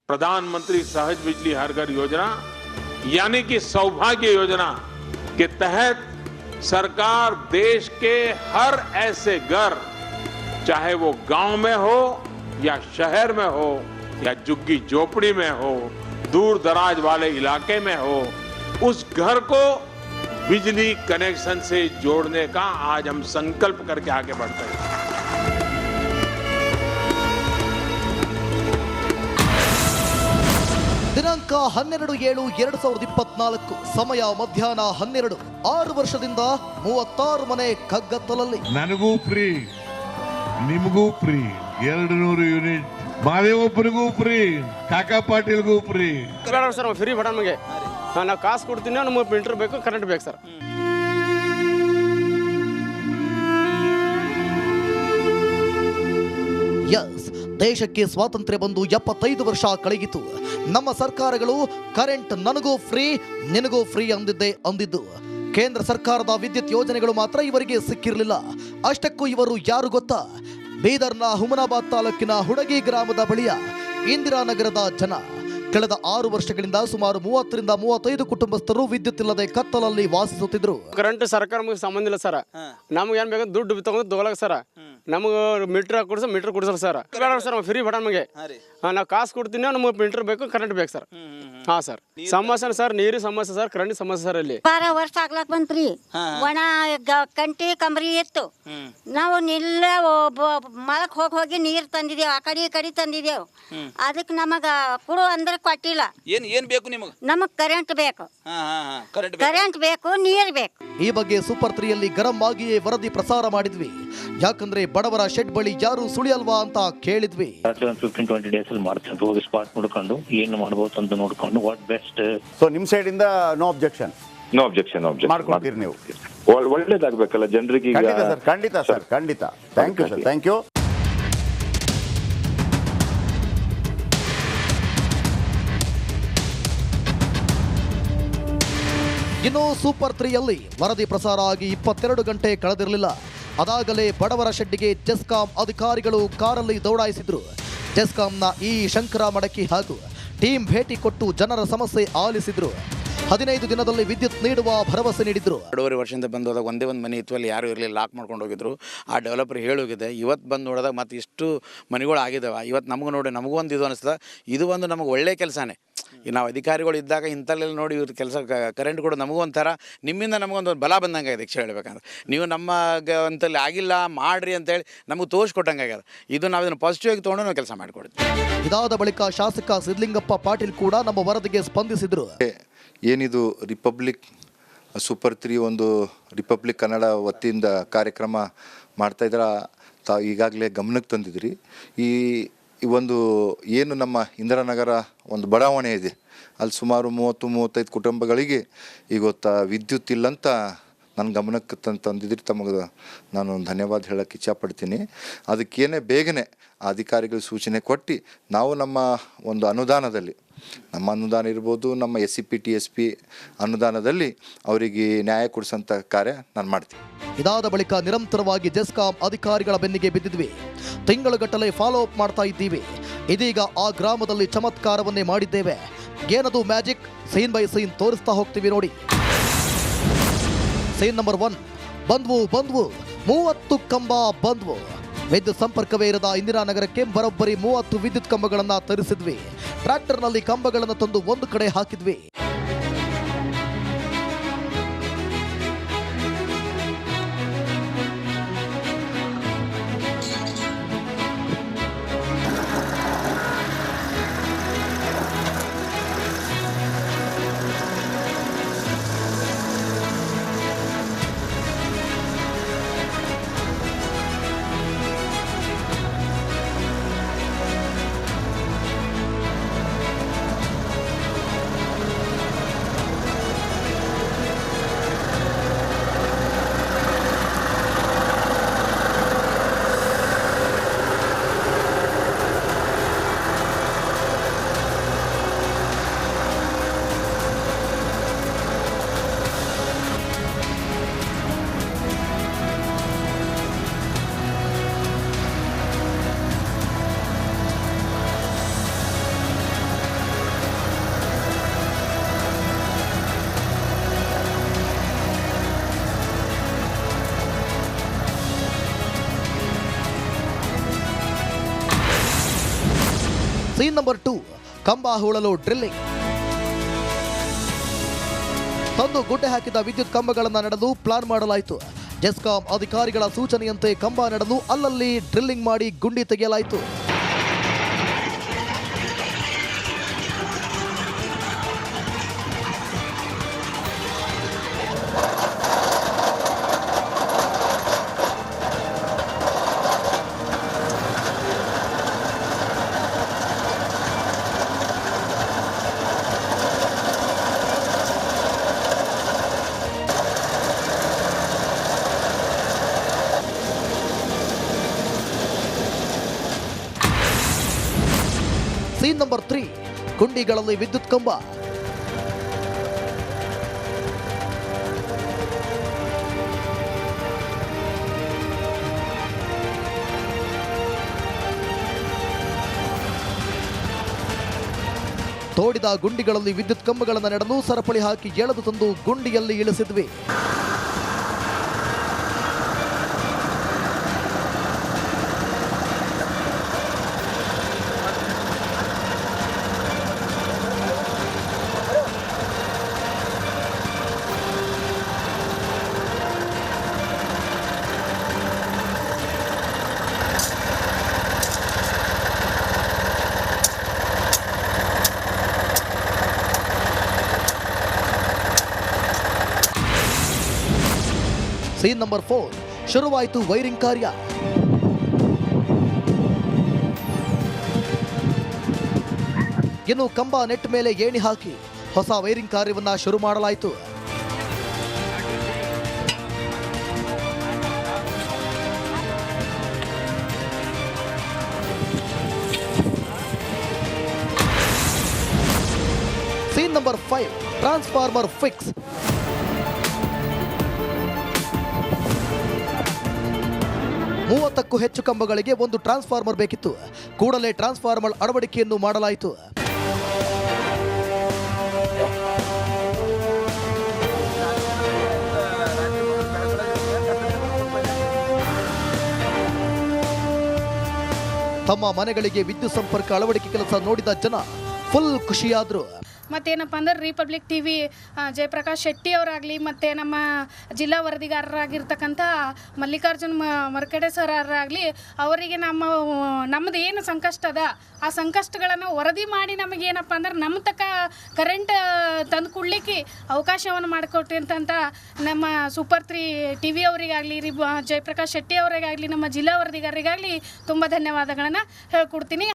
प्रधानमंत्री सहज बिजली हर घर योजना यानी कि सौभाग्य योजना के तहत सरकार देश के हर ऐसे घर, चाहे वो गांव में हो या शहर में हो या झुग्गी झोपड़ी में हो, दूर दराज वाले इलाके में हो, उस घर को बिजली कनेक्शन से जोड़ने का आज हम संकल्प करके आगे बढ़ते हैं। ದಿನಾಂಕ 12/7/2024 ಸಮಯ ಮಧ್ಯಾಹ್ನ 12 6 ವರ್ಷದಿಂದ 36 ಮನೆ ಕಗ್ಗತ್ತಲಲ್ಲಿ ನನಗೂ ಫ್ರೀ ನಿಮಗೂ ಫ್ರೀ 200 ಯೂನಿಟ್ ಮಾದೇವಪ್ಪನಿಗೂ ಫ್ರೀ ಕಾಕಾ ಪಾಟೀಲ್ಗೂ ಫ್ರೀ ಸರ್ ಫ್ರೀ ಬಡ ನಮಗೆ ನಾವು ಕಾಸು ಕೊಡ್ತೀನಿ ನಮಗೆ ಪ್ರಿಂಟರ್ ಬೇಕು ಕರೆಂಟ್ ಬೇಕು ಸರ್ ಯಸ್ ದೇಶಕ್ಕೆ ಸ್ವಾತಂತ್ರ್ಯ ಬಂದು 75 ವರ್ಷ ಕಳೆಯಿತು. ನಮ್ಮ ಸರ್ಕಾರಗಳು ಕರೆಂಟ್ ನನಗೂ ಫ್ರೀ ನಿನಗೂ ಫ್ರೀ ಅಂದಿದ್ದು ಕೇಂದ್ರ ಸರ್ಕಾರದ ವಿದ್ಯುತ್ ಯೋಜನೆಗಳು ಮಾತ್ರ ಇವರಿಗೆ ಸಿಕ್ಕಿರಲಿಲ್ಲ. ಅಷ್ಟಕ್ಕೂ ಇವರು ಯಾರು ಗೊತ್ತಾ? ಬೀದರ್ನ ಹುಮನಾಬಾದ್ ತಾಲೂಕಿನ ಹುಡಗಿ ಗ್ರಾಮದ ಬಳಿಯ ಇಂದಿರಾನಗರದ ಜನ. ಕಳೆದ 6 ವರ್ಷಗಳಿಂದ ಸುಮಾರು 30ರಿಂದ 35 ಕುಟುಂಬಸ್ಥರು ವಿದ್ಯುತ್ ಇಲ್ಲದೆ ಕತ್ತಲಲ್ಲಿ ವಾಸಿಸುತ್ತಿದ್ರು. ಕರೆಂಟ್ ಸರ್ಕಾರ ನಮಗೆ ಸಂಬಂಧ ಇಲ್ಲ ಸರ್. ನಮ್ಗೆ ಏನ್ ಬೇಕು ದುಡ್ಡು ತಗೊಂಡು ತಗೊಳಕ ಸರ್. ನಮಗೆ ಮೀಟರ್ ಕೊಡ್ಸಲ್ಲ ಸರ್. ಬೇಡ ಸರ್ ಫ್ರೀ ಬಡ ನಮಗೆ ನಾವು ಕಾಸು ಕೊಡ್ತೀನಿ ನಮಗೆ ಪ್ರಿಂಟರ್ ಬೇಕು ಕರೆಂಟ್ ಬೇಕು ಸರ್. ಹಾ ಸರ್ ಸಮಸ್ಯೆ ಸರ್, ನೀರು ಸಮಸ್ಯೆ ಸರ್, ಕರೆಂಟ್ ಸಮಸ್ಯೆ ಸರ್. ಇಲ್ಲಿ 12 ವರ್ಷ ಆಗ್ಲಕ್ ಬಂತ್ರಿ. ಒಣ ಕಂಟಿ ಕಂಬರಿ ಇತ್ತು. ನಾವು ನಿಲ್ಲ ಮಳಕ್ ಹೋಗಿ ನೀರ್ ತಂದಿದ್ದೇವು, ಆ ಕಡೆ ಈ ಕಡೆ ತಂದಿದ್ದೇವು. ಅದಕ್ಕೆ ನಮಗ ಕೊಡು ಅಂದ್ರೆ ಕೊಟ್ಟಿಲ್ಲ. ಏನ್ ಬೇಕು ನಿಮಗೆ? ನಮಗ್ ಕರೆಂಟ್ ಬೇಕು, ಕರೆಂಟ್ ಬೇಕು, ನೀರ್ ಬೇಕು. ಈ ಬಗ್ಗೆ ಸೂಪರ್ 3ಯಲ್ಲಿ ಗರಂ ಆಗಿಯೇ ವರದಿ ಪ್ರಸಾರ ಮಾಡಿದ್ವಿ. ಯಾಕಂದ್ರೆ ಬಡವರ ಶೆಡ್ ಬಳಿ ಯಾರು ಸುಳಿಯಲ್ವಾ ಅಂತ ಕೇಳಿದ್ವಿ. 15-20 ಡೇಸ್ ಅಲ್ಲಿ ಮಾಡ್ತೀವಿ, ಹೋಗಿ ಸ್ಪಾಟ್ ನೋಡ್ಕೊಂಡು ಏನು ಮಾಡಬಹುದು ಅಂತ ನೋಡ್ಕೊಂಡು ವಾಟ್ ಬೆಸ್ಟ್. ಸೊ ನಿಮ್ ಸೈಡ್ ಇಂದ ನೋ ಅಬ್ಜೆಕ್ಷನ್ ಮಾಡ್ಕೊಡ್ತೀರಿ ನೀವು? ಒಳ್ಳೇದಾಗಬೇಕಲ್ಲ ಜನರಿಗೆ. ಖಂಡಿತ ಸರ್, ಖಂಡಿತ. Thank you sir, thank you. ಇನ್ನು ಸೂಪರ್ 3ಯಲ್ಲಿ ವರದಿ ಪ್ರಸಾರ ಆಗಿ 22 ಗಂಟೆ ಕಳೆದಿರಲಿಲ್ಲ. ಅದಾಗಲೇ ಬಡವರ ಶೆಡ್ಡಿಗೆ ಜೆಸ್ಕಾಂ ಅಧಿಕಾರಿಗಳು ಕಾರಲ್ಲಿ ದೌಡಾಯಿಸಿದ್ರು. ಜೆಸ್ಕಾಂನ ಈ ಶಂಕರ ಮಡಕಿ ಹಾಗೂ ಟೀಮ್ ಭೇಟಿ ಕೊಟ್ಟು ಜನರ ಸಮಸ್ಯೆ ಆಲಿಸಿದ್ರು. 15 ದಿನದಲ್ಲಿ ವಿದ್ಯುತ್ ನೀಡುವ ಭರವಸೆ ನೀಡಿದ್ರು. 2.5 ವರ್ಷದಿಂದ ಬಂದು ಹೋದಾಗ ಒಂದೇ ಒಂದು ಮನೆ ಇತ್ತು, ಅಲ್ಲಿ ಯಾರು ಇರಲಿಲ್ಲ, ಲಾಕ್ ಮಾಡ್ಕೊಂಡು ಹೋಗಿದ್ರು. ಆ ಡೆವಲಪರ್ ಹೇಳೋಗಿದೆ. ಇವತ್ತು ಬಂದು ನೋಡಿದಾಗ ಮತ್ತೆ ಇಷ್ಟು ಮನೆಗಳು ಆಗಿದ್ದಾವೆ. ಇವತ್ತು ನಮಗೂ ಒಂದು ಇದು ಅನಿಸ್ತದೆ, ಇದು ಒಂದು ನಮಗೆ ಒಳ್ಳೆಯ ಕೆಲಸನೇ. ಈಗ ನಾವು ಅಧಿಕಾರಿಗಳು ಇದ್ದಾಗ ಇಂಥಲ್ಲೆಲ್ಲ ನೋಡಿ ಇವ್ರ ಕೆಲಸ ಕರೆಂಟ್ ಕೊಡು ನಮಗೂ ಒಂಥರ ನಿಮ್ಮಿಂದ ನಮಗೊಂದು ಬಲ ಬಂದಂಗೆ ಆಗಿದೆ. ಹೇಳ್ಬೇಕಂದ್ರೆ ನೀವು ನಮ್ಮ ಅಂತಲ್ಲಿ ಆಗಿಲ್ಲ ಮಾಡ್ರಿ ಅಂತೇಳಿ ನಮಗೆ ತೋರಿಸ್ಕೊಟ್ಟಂಗೆ ಆಗ್ಯದ. ಇದು ನಾವು ಇದನ್ನು ಪಾಸಿಟಿವ್ ಆಗಿ ತೊಗೊಂಡು ನಾವು ಕೆಲಸ ಮಾಡಿಕೊಡ್ತೀವಿ. ಇದಾದ ಬಳಿಕ ಶಾಸಕ ಸಿದ್ಲಿಂಗಪ್ಪ ಪಾಟೀಲ್ ಕೂಡ ನಮ್ಮ ವರದಿಗೆ ಸ್ಪಂದಿಸಿದ್ರು. ಏನಿದು ರಿಪಬ್ಲಿಕ್ ಸೂಪರ್ 3 ಒಂದು ರಿಪಬ್ಲಿಕ್ ಕನ್ನಡ ವತಿಯಿಂದ ಕಾರ್ಯಕ್ರಮ ಮಾಡ್ತಾಯಿದ್ರ ತಾವು ಈಗಾಗಲೇ ಗಮನಕ್ಕೆ ತಂದಿದ್ರಿ. ಈ ಒಂದು ಏನು ನಮ್ಮ ಇಂದಿರಾನಗರ ಒಂದು ಬಡಾವಣೆ ಇದೆ, ಅಲ್ಲಿ ಸುಮಾರು 30-35 ಕುಟುಂಬಗಳಿಗೆ ಇವತ್ತು ವಿದ್ಯುತ್ ಇಲ್ಲಂತ ನನ್ನ ಗಮನಕ್ಕೆ ತಂದಿದ್ರಿ. ತಮಗೆ ನಾನು ಧನ್ಯವಾದ ಹೇಳೋಕ್ಕೆ ಇಚ್ಛಪಡ್ತೀನಿ. ಅದಕ್ಕೇನೆ ಬೇಗನೆ ಅಧಿಕಾರಿಗಳು ಸೂಚನೆ ಕೊಟ್ಟು ನಾವು ನಮ್ಮ ಒಂದು ಅನುದಾನದಲ್ಲಿ, ನಮ್ಮ ಅನುದಾನ ಇರ್ಬೋದು, ನಮ್ಮ SCP TSP ಅನುದಾನದಲ್ಲಿ ಅವರಿಗೆ ನ್ಯಾಯ ಕೊಡಿಸೋಂಥ ಕಾರ್ಯ ನಾನು ಮಾಡ್ತೀನಿ. ಇದಾದ ಬಳಿಕ ನಿರಂತರವಾಗಿ ಜೆಸ್ಕಾಂ ಅಧಿಕಾರಿಗಳ ಬೆನ್ನಿಗೆ ಬಿದ್ದಿದ್ವಿ. ತಿಂಗಳುಗಟ್ಟಲೆ ಫಾಲೋ ಅಪ್ ಮಾಡ್ತಾ ಇದ್ದೀವಿ. ಇದೀಗ ಆ ಗ್ರಾಮದಲ್ಲಿ ಚಮತ್ಕಾರವನ್ನೇ ಮಾಡಿದ್ದೇವೆ. ಏನದು ಮ್ಯಾಜಿಕ್? ಸೀನ್ ಬೈ ಸೀನ್ ತೋರಿಸ್ತಾ ಹೋಗ್ತೀವಿ ನೋಡಿ. Scene number 1. ಬಂದ್ವು 30 ಕಂಬ ಬಂದ್ವು. ವಿದ್ಯುತ್ ಸಂಪರ್ಕವೇ ಇರದ ಇಂದಿರಾನಗರಕ್ಕೆ ಬರೋಬ್ಬರಿ 30 ವಿದ್ಯುತ್ ಕಂಬಗಳನ್ನು ತರಿಸಿದ್ವಿ. ಟ್ರ್ಯಾಕ್ಟರ್ನಲ್ಲಿ ಕಂಬಗಳನ್ನು ತಂದು ಒಂದು ಕಡೆ ಹಾಕಿದ್ವಿ. ಸೀನ್ ನಂಬರ್ 2, ಕಂಬ ಹೂಳಲು ಡ್ರಿಲ್ಲಿಂಗ್. ತಂದು ಗುಡ್ಡೆ ಹಾಕಿದ ವಿದ್ಯುತ್ ಕಂಬಗಳನ್ನು ನೆಡಲು ಪ್ಲಾನ್ ಮಾಡಲಾಯಿತು. ಜೆಸ್ಕಾಂ ಅಧಿಕಾರಿಗಳ ಸೂಚನೆಯಂತೆ ಕಂಬ ನೆಡಲು ಅಲ್ಲಲ್ಲಿ ಡ್ರಿಲ್ಲಿಂಗ್ ಮಾಡಿ ಗುಂಡಿ ತೆಗೆಯಲಾಯಿತು. ಸೀನ್ ನಂಬರ್ 3, ಗುಂಡಿಗಳಲ್ಲಿ ವಿದ್ಯುತ್ ಕಂಬ. ತೋಡಿದ ಗುಂಡಿಗಳಲ್ಲಿ ವಿದ್ಯುತ್ ಕಂಬಗಳನ್ನು ನೆಡಲು ಸರಪಳಿ ಹಾಕಿ ಎಳೆದು ತಂದು ಗುಂಡಿಯಲ್ಲಿ ಇಳಿಸಿದ್ವಿ. ಸೀನ್ ನಂಬರ್ 4, ಶುರುವಾಯಿತು ವೈರಿಂಗ್ ಕಾರ್ಯ. ಇನ್ನು ಕಂಬ ನೆಟ್ ಮೇಲೆ ಏಣಿ ಹಾಕಿ ಹೊಸ ವೈರಿಂಗ್ ಕಾರ್ಯವನ್ನ ಶುರು ಮಾಡಲಾಯಿತು. Scene number 5, transformer fix. ಮೂವತ್ತಕ್ಕೂ ಹೆಚ್ಚು ಕಂಬಗಳಿಗೆ ಒಂದು ಟ್ರಾನ್ಸ್ಫಾರ್ಮರ್ ಬೇಕಿತ್ತು. ಕೂಡಲೇ ಟ್ರಾನ್ಸ್ಫಾರ್ಮರ್ ಅಳವಡಿಕೆಯನ್ನು ಮಾಡಲಾಯಿತು. ತಮ್ಮ ಮನೆಗಳಿಗೆ ವಿದ್ಯುತ್ ಸಂಪರ್ಕ ಅಳವಡಿಕೆ ಕೆಲಸ ನೋಡಿದ ಜನ ಫುಲ್ ಖುಷಿಯಾದ್ರು. ಮತ್ತೇನಪ್ಪ ಅಂದ್ರೆ ರಿಪಬ್ಲಿಕ್ ಟಿವಿ ಜಯಪ್ರಕಾಶ್ ಶೆಟ್ಟಿ ಅವರಾಗಲಿ ಮತ್ತು ನಮ್ಮ ಜಿಲ್ಲಾ ವರದಿಗಾರರಾಗಿರ್ತಕ್ಕಂಥ ಮಲ್ಲಿಕಾರ್ಜುನ್ ಮರ್ಕಡೆ ಸರ್ ಅವರಾಗಲಿ ಅವರಿಗೆ ನಮ್ಮದು ಏನು ಸಂಕಷ್ಟ ಅದ ಆ ಸಂಕಷ್ಟಗಳನ್ನು ವರದಿ ಮಾಡಿ ನಮಗೇನಪ್ಪ ಅಂದ್ರೆ ನಮ್ಮ ತಕ್ಕ ಕರೆಂಟ್ ತಂದು ಕೊಡಲಿಕ್ಕೆ ಅವಕಾಶವನ್ನು ಮಾಡಿಕೊಟ್ಟಿರ್ತಂಥ ನಮ್ಮ ಸೂಪರ್ 3 ಟಿ ವಿ ಅವರಿಗಾಗಲಿ ಜಯಪ್ರಕಾಶ್ ಶೆಟ್ಟಿ ಅವರಿಗಾಗಲಿ ನಮ್ಮ ಜಿಲ್ಲಾ ವರದಿಗಾರರಿಗಾಗಲಿ ತುಂಬ ಧನ್ಯವಾದಗಳನ್ನು ಹೇಳ್ಕೊಡ್ತೀನಿ.